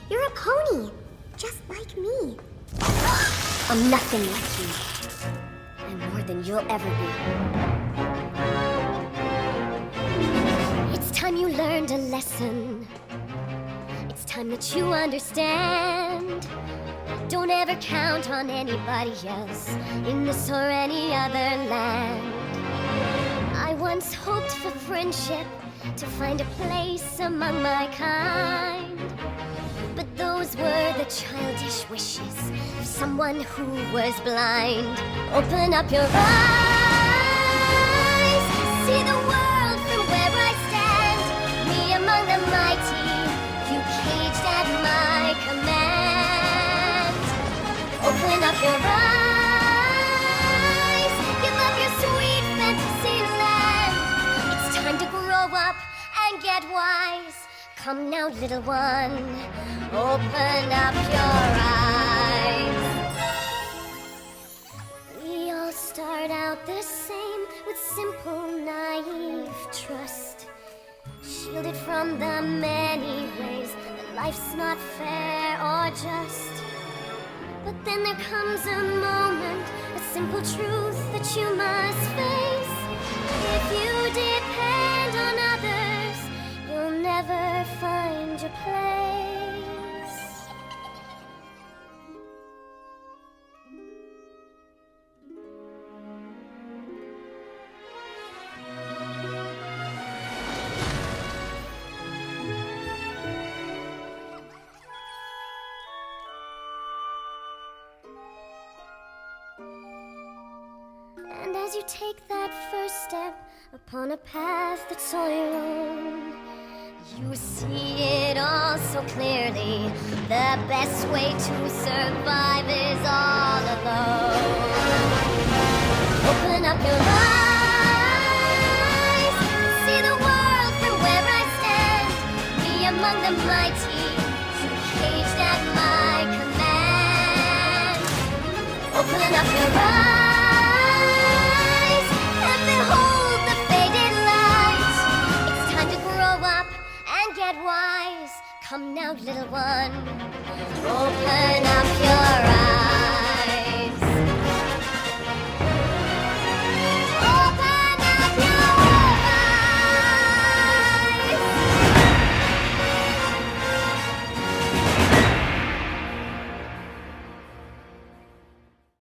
You're a pony, just like me. I'm nothing like you. I'm more than you'll ever be. It's time you learned a lesson. It's time that you understand. Don't ever count on anybody else in this or any other land. I once hoped for friendship, to find a place among my kind. But those were the childish wishes of someone who was blind. Open up your eyes, see the world from where I stand. Me among the mighty, you caged at my command. Open up your eyes, give up your sweet fantasy land. It's time to grow up and get wise. Come now, little one, open up your eyes. We all start out the same, with simple, naive trust, shielded from the many ways that life's not fair or just. But then there comes a moment, a simple truth that you must face. If you depend on others, you'll never find your place. And as you take that first step upon a path that's all your own, you see it all so clearly. The best way to survive is all alone. Open up your eyes, see the world from where I stand. Me among the mighty, you caged at my command. Open up your eyes and behold the faded light. It's time to grow up and get wise. Come now, little one, open up your eyes.